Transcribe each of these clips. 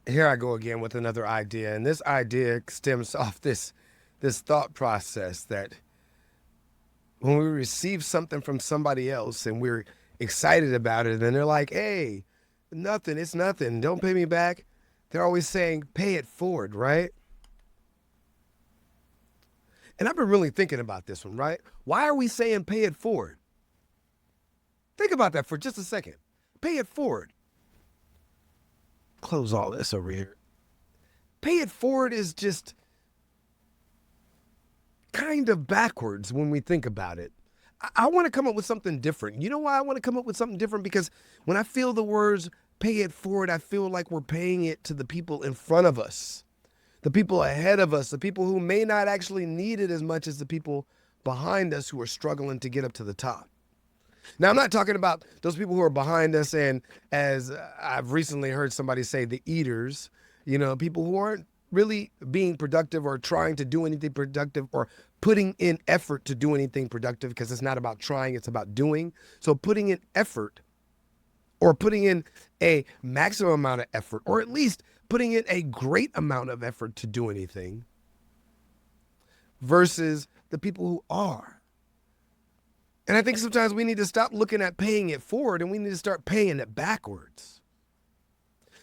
Here I go again with another idea, and this idea stems off this thought process that when we receive something from somebody else and we're excited about it, and they're like, "Hey, nothing, it's nothing. Don't pay me back." They're always saying, "Pay it forward," right? And I've been really thinking about this one, right? Why are we saying pay it forward? Think about that for just a second. Pay it forward. Close all this over here. Pay it forward is just kind of backwards when we think about it. I want to come up with something different. You know why I want to come up with something different? Because when I feel the words pay it forward, I feel like we're paying it to the people in front of us, the people ahead of us, the people who may not actually need it as much as the people behind us who are struggling to get up to the top. Now, I'm not talking about those people who are behind us and, as I've recently heard somebody say, the eaters, people who aren't really being productive or trying to do anything productive or putting in effort to do anything productive, because it's not about trying, it's about doing. So putting in effort, or putting in a maximum amount of effort, or at least putting in a great amount of effort to do anything, versus the people who are. And I think sometimes we need to stop looking at paying it forward and we need to start paying it backwards.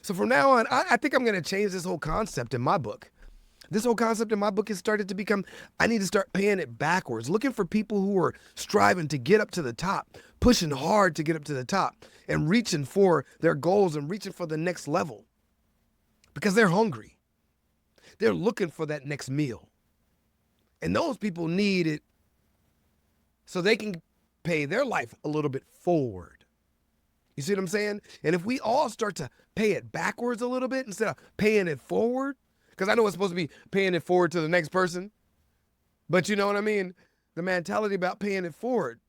So from now on, I think I'm going to change this whole concept in my book. This whole concept in my book has started to become, I need to start paying it backwards, looking for people who are striving to get up to the top, pushing hard to get up to the top, and reaching for their goals and reaching for the next level because they're hungry. They're looking for that next meal. And those people need it so they can pay their life a little bit forward. You see what I'm saying? And if we all start to pay it backwards a little bit instead of paying it forward, because I know it's supposed to be paying it forward to the next person, but you know what I mean? The mentality about paying it forward.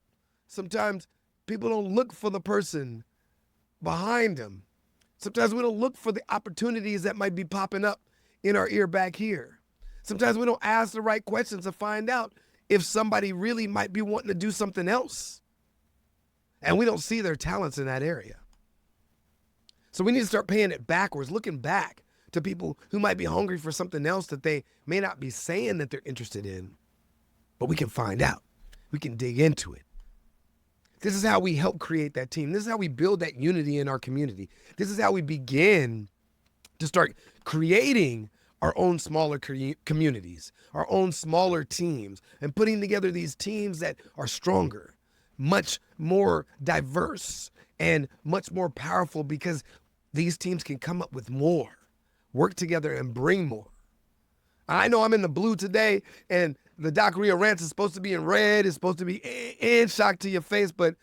Sometimes people don't look for the person behind them. Sometimes we don't look for the opportunities that might be popping up in our ear back here. Sometimes we don't ask the right questions to find out if somebody really might be wanting to do something else. And we don't see their talents in that area. So we need to start paying it backwards, looking back to people who might be hungry for something else that they may not be saying that they're interested in, but we can find out. We can dig into it. This is how we help create that team. This is how we build that unity in our community. This is how we begin to start creating our own smaller communities, our own smaller teams, and putting together these teams that are stronger, much more diverse, and much more powerful, because these teams can come up with more, work together and bring more. I know I'm in the blue today, and the Doc Reo Rant is supposed to be in red, it's supposed to be in shock to your face, but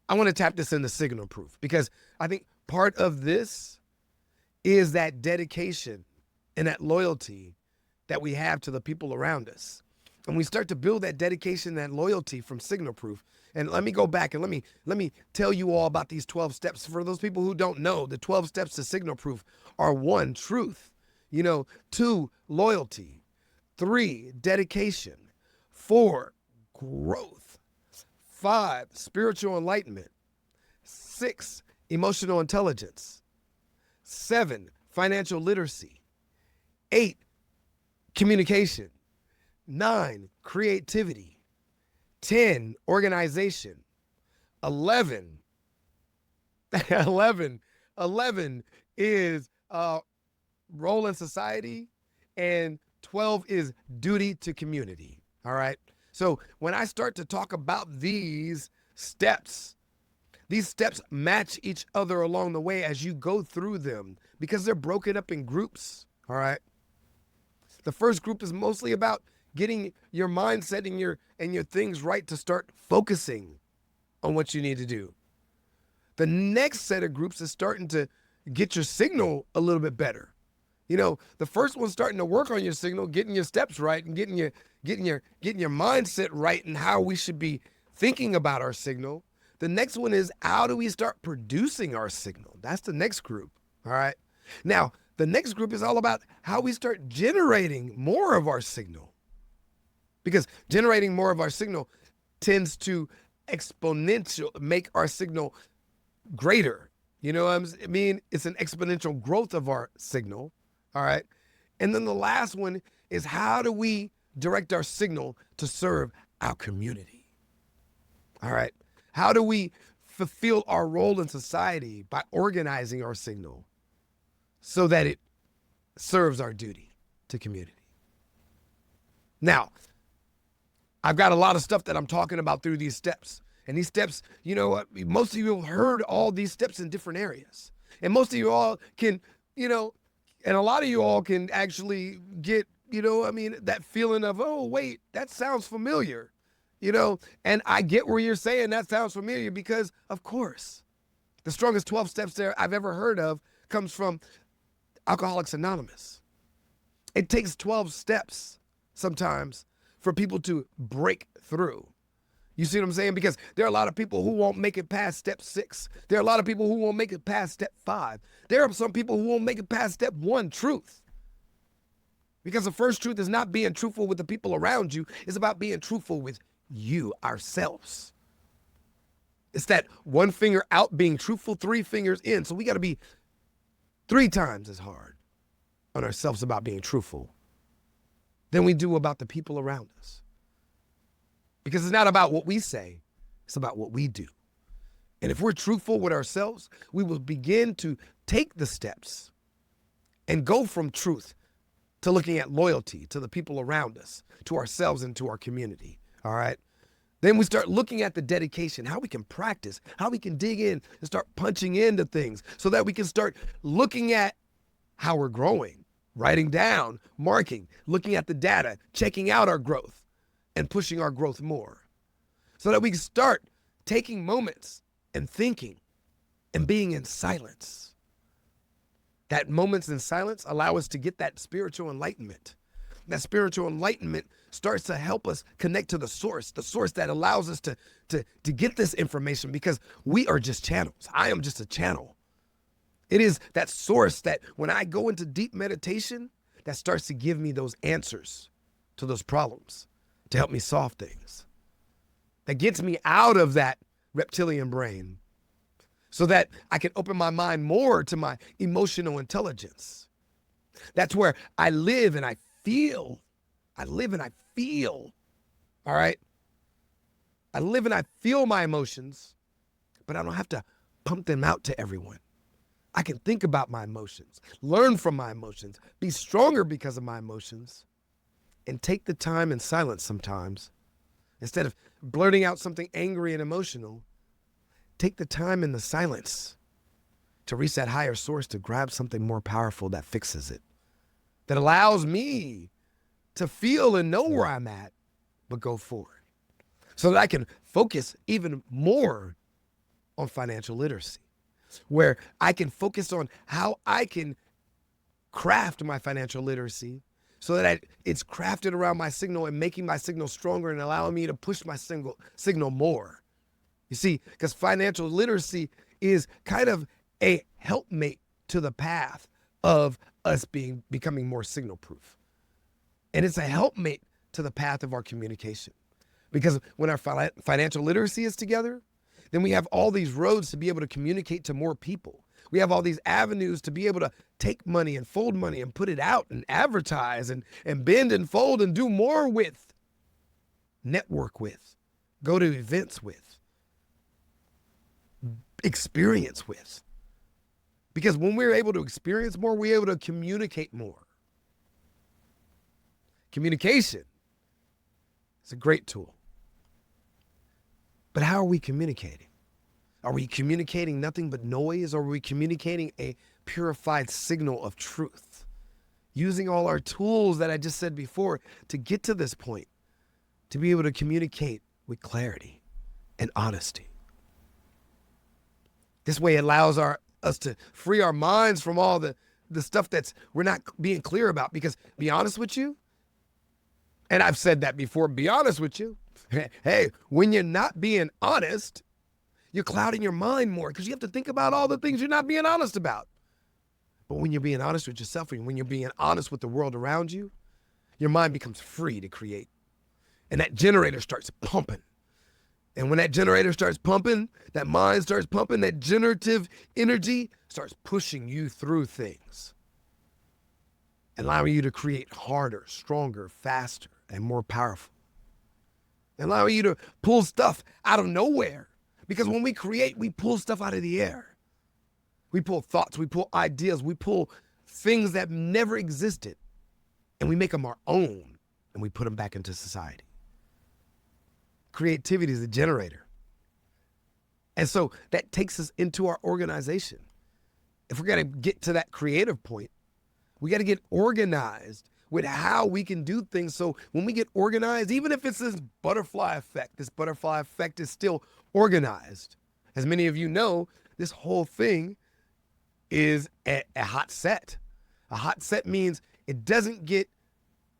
I want to tap this into Signalproof, because I think part of this is that dedication and that loyalty that we have to the people around us. And we start to build that dedication and that loyalty from Signalproof. And let me go back and let me tell you all about these 12 steps. For those people who don't know, the 12 steps to Signalproof are: 1, truth; 2, loyalty; 3, dedication; 4, growth; 5, spiritual enlightenment; 6, emotional intelligence; 7, financial literacy; 8, communication; 9, creativity; 10, organization; 11, 11 is role in society, and 12 is duty to community. All right. So when I start to talk about these steps match each other along the way as you go through them, because they're broken up in groups. All right. The first group is mostly about getting your mindset and your things right to start focusing on what you need to do. The next set of groups is starting to get your signal a little bit better. The first one's starting to work on your signal, getting your steps right and getting your mindset right and how we should be thinking about our signal. The next one is, how do we start producing our signal? That's the next group. All right. Now, the next group is all about how we start generating more of our signal, because generating more of our signal tends to exponential make our signal greater You know what I mean? It's an exponential growth of our signal. All right. And then the last one is, how do we direct our signal to serve our community? All right. How do we fulfill our role in society by organizing our signal so that it serves our duty to community? Now, I've got a lot of stuff that I'm talking about through these steps. And these steps, you know what? Most of you have heard all these steps in different areas. And most of you all can, and a lot of you all can actually get, that feeling of, oh, wait, that sounds familiar, And I get where you're saying that sounds familiar because, of course, the strongest 12 steps there I've ever heard of comes from Alcoholics Anonymous. It takes 12 steps sometimes for people to break through. You see what I'm saying? Because there are a lot of people who won't make it past step 6. There are a lot of people who won't make it past step 5. There are some people who won't make it past step 1, truth. Because the first truth is not being truthful with the people around you. It's about being truthful with you, ourselves. It's that 1 finger out being truthful, 3 fingers in. So we got to be 3 times as hard on ourselves about being truthful than we do about the people around us. Because it's not about what we say, it's about what we do. And if we're truthful with ourselves, we will begin to take the steps and go from truth to looking at loyalty to the people around us, to ourselves and to our community, all right? Then we start looking at the dedication, how we can practice, how we can dig in and start punching into things so that we can start looking at how we're growing, writing down, marking, looking at the data, checking out our growth, and pushing our growth more so that we can start taking moments and thinking and being in silence. That moments in silence allow us to get that spiritual enlightenment. That spiritual enlightenment starts to help us connect to the source that allows us to get this information, because we are just channels. I am just a channel. It is that source that when I go into deep meditation, that starts to give me those answers to those problems, to help me solve things. That gets me out of that reptilian brain so that I can open my mind more to my emotional intelligence. That's where I live and I feel. I live and I feel. All right? I live and I feel my emotions, but I don't have to pump them out to everyone. I can think about my emotions, learn from my emotions, be stronger because of my emotions, and take the time in silence sometimes. Instead of blurting out something angry and emotional, take the time in the silence to reach that higher source, to grab something more powerful that fixes it, that allows me to feel and know where I'm at, but go forward. So that I can focus even more on financial literacy, where I can focus on how I can craft my financial literacy so that it's crafted around my signal and making my signal stronger and allowing me to push my signal more. You see, because financial literacy is kind of a helpmate to the path of us becoming more signal proof. And it's a helpmate to the path of our communication. Because when our financial literacy is together, then we have all these roads to be able to communicate to more people. We have all these avenues to be able to take money and fold money and put it out and advertise and bend and fold and do more with, network with, go to events with, experience with. Because when we're able to experience more, we're able to communicate more. Communication is a great tool. But how are we communicating? Are we communicating nothing but noise, or are we communicating a purified signal of truth? Using all our tools that I just said before to get to this point, to be able to communicate with clarity and honesty. This way it allows us to free our minds from all the stuff that's we're not being clear about. Because be honest with you, and I've said that before, be honest with you. Hey, when you're not being honest, you're clouding your mind more because you have to think about all the things you're not being honest about. But when you're being honest with yourself and when you're being honest with the world around you, your mind becomes free to create. And that generator starts pumping. And when that generator starts pumping, that mind starts pumping, that generative energy starts pushing you through things, allowing you to create harder, stronger, faster, and more powerful. Allowing you to pull stuff out of nowhere. Because when we create, we pull stuff out of the air. We pull thoughts, we pull ideas, we pull things that never existed, and we make them our own, and we put them back into society. Creativity is a generator. And so that takes us into our organization. If we're going to get to that creative point, we got to get organized with how we can do things. So when we get organized, even if it's this butterfly effect is still organized. As many of you know, this whole thing is a hot set. A hot set means it doesn't get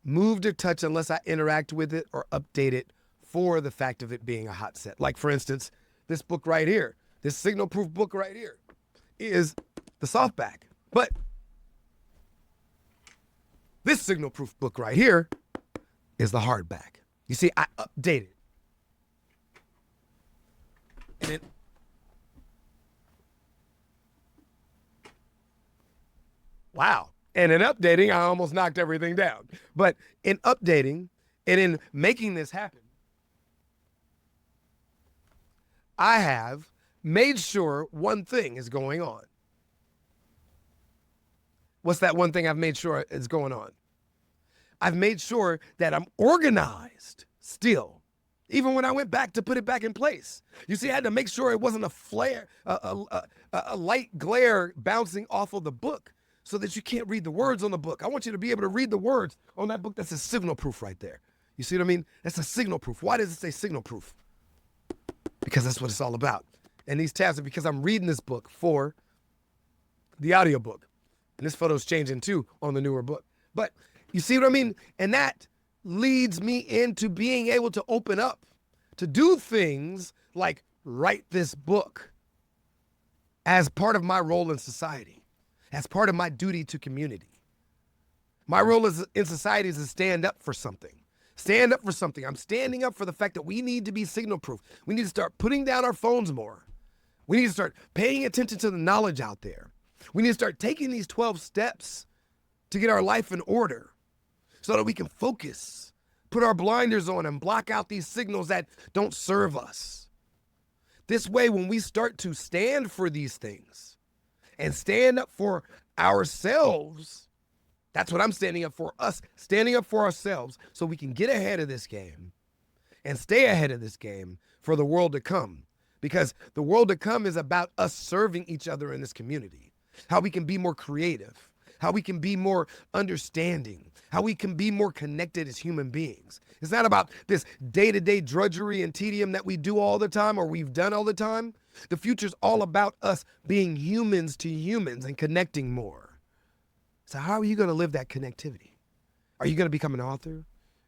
moved or touched unless I interact with it or update it for the fact of it being a hot set. Like, for instance, this book right here, this Signalproof book right here is the softback. But this Signalproof book right here is the hardback. You see, I updated. And it wow. And in updating, I almost knocked everything down. But in updating and in making this happen, I have made sure one thing is going on. What's that one thing I've made sure is going on? I've made sure that I'm organized still, even when I went back to put it back in place. You see, I had to make sure it wasn't a flare, a light glare bouncing off of the book so that you can't read the words on the book. I want you to be able to read the words on that book. That's a signal proof right there. You see what I mean? That's a signal proof. Why does it say signal proof? Because that's what it's all about. And these tabs are because I'm reading this book for the audiobook. And this photo's changing too on the newer book. But you see what I mean? And that leads me into being able to open up, to do things like write this book as part of my role in society, as part of my duty to community. My role in society is to stand up for something. Stand up for something. I'm standing up for the fact that we need to be signal proof. We need to start putting down our phones more. We need to start paying attention to the knowledge out there. We need to start taking these 12 steps to get our life in order so that we can focus, put our blinders on, and block out these signals that don't serve us. This way, when we start to stand for these things and stand up for ourselves, that's what I'm standing up for, us standing up for ourselves so we can get ahead of this game and stay ahead of this game for the world to come. Because the world to come is about us serving each other in this community, how we can be more creative, how we can be more understanding, how we can be more connected as human beings. It's not about this day-to-day drudgery and tedium that we do all the time or we've done all the time. The future's all about us being humans to humans and connecting more. So how are you going to live that connectivity? Are you going to become an author?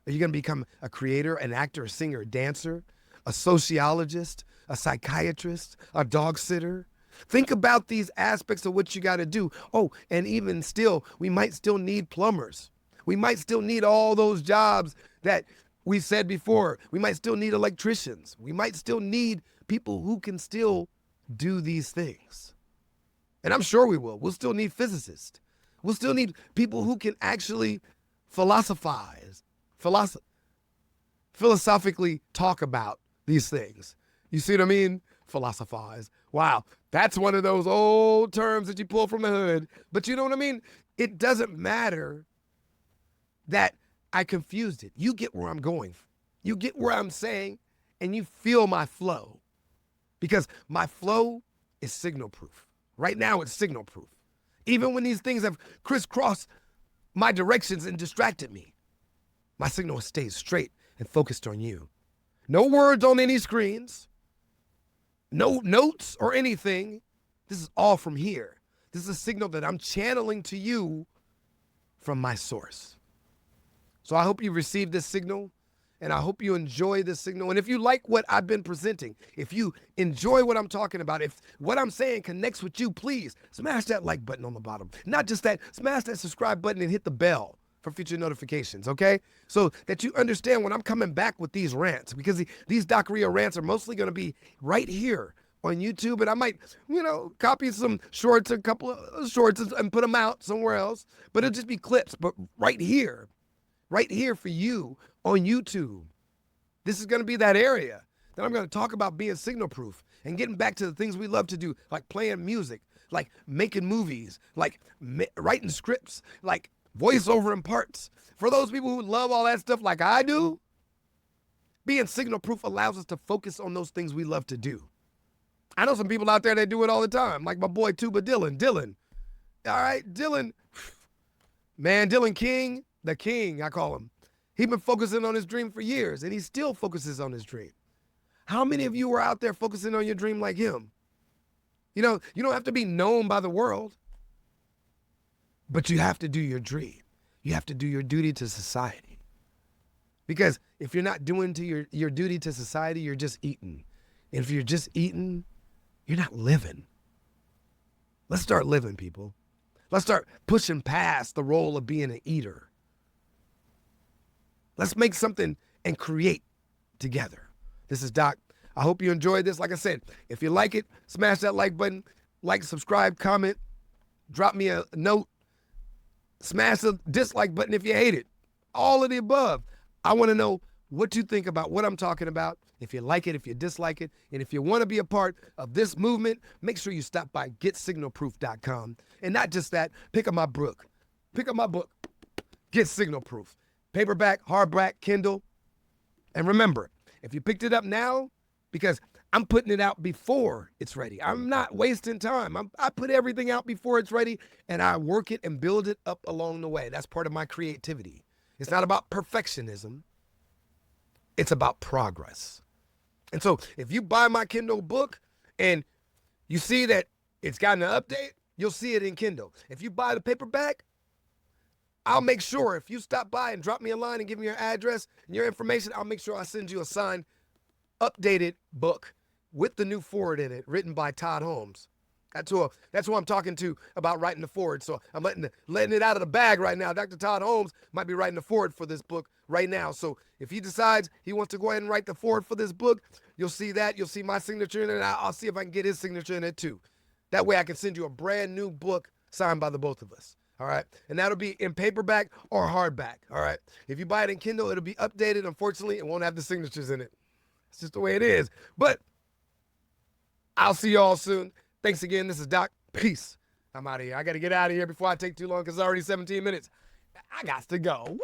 Are you going to become a creator, an actor, a singer, a dancer, a sociologist, a psychiatrist, a dog sitter? Think about these aspects of what you got to do. Oh, and even still, we might still need plumbers. We might still need all those jobs that we said before. We might still need electricians. We might still need people who can still do these things. And I'm sure we will. We'll still need physicists. We'll still need people who can actually philosophically talk about these things. You see what I mean? Philosophize. Wow, that's one of those old terms that you pull from the hood. But you know what I mean? It doesn't matter that I confused it. You get where I'm going. You get where I'm saying, and you feel my flow. Because my flow is signal proof. Right now, it's signal proof. Even when these things have crisscrossed my directions and distracted me, my signal stays straight and focused on you. No words on any screens. No notes or anything. This is all from here. This is a signal that I'm channeling to you from my source. So I hope you received this signal, and I hope you enjoy this signal. And if you like what I've been presenting, if you enjoy what I'm talking about, if what I'm saying connects with you, please smash that like button on the bottom. Not just that, smash that subscribe button and hit the bell for future notifications, okay? So that you understand when I'm coming back with these rants, because these Doc Reo rants are mostly going to be right here on YouTube, and I might, copy some shorts, a couple of shorts, and put them out somewhere else, but it'll just be clips, but right here for you on YouTube. This is going to be that area that I'm going to talk about being signal-proof and getting back to the things we love to do, like playing music, like making movies, like writing scripts, like voiceover in parts. For those people who love all that stuff like I do, being signal-proof allows us to focus on those things we love to do. I know some people out there that do it all the time, like my boy Tuba Dylan. All right, Dylan, man, Dylan King, the king, I call him. He's been focusing on his dream for years, and he still focuses on his dream. How many of you are out there focusing on your dream like him? You don't have to be known by the world, but you have to do your dream. You have to do your duty to society. Because if you're not doing to your duty to society, you're just eating. And if you're just eating, you're not living. Let's start living, people. Let's start pushing past the role of being an eater. Let's make something and create together. This is Doc. I hope you enjoyed this. Like I said, if you like it, smash that like button, like, subscribe, comment, drop me a note, smash the dislike button if you hate it. All of the above. I want to know what you think about what I'm talking about, if you like it, if you dislike it, and if you want to be a part of this movement, make sure you stop by getsignalproof.com. And not just that, pick up my book. Get Signalproof. Paperback, hardback, Kindle. And remember, if you picked it up now, because I'm putting it out before it's ready. I'm not wasting time. I put everything out before it's ready, and I work it and build it up along the way. That's part of my creativity. It's not about perfectionism. It's about progress. And so if you buy my Kindle book and you see that it's gotten an update, you'll see it in Kindle. If you buy the paperback, I'll make sure if you stop by and drop me a line and give me your address and your information, I'll make sure I send you a signed, updated book with the new foreword in it, written by Todd Holmes. That's who I'm talking to about writing the foreword. So I'm letting it out of the bag right now. Dr. Todd Holmes might be writing the foreword for this book right now. So if he decides he wants to go ahead and write the foreword for this book, you'll see that. You'll see my signature in it. And I'll see if I can get his signature in it too. That way I can send you a brand new book signed by the both of us. All right. And that'll be in paperback or hardback. All right. If you buy it in Kindle, it'll be updated. Unfortunately, it won't have the signatures in it. It's just the way it is. But I'll see y'all soon. Thanks again. This is Doc. Peace. I'm out of here. I got to get out of here before I take too long because it's already 17 minutes. I got to go. Woo!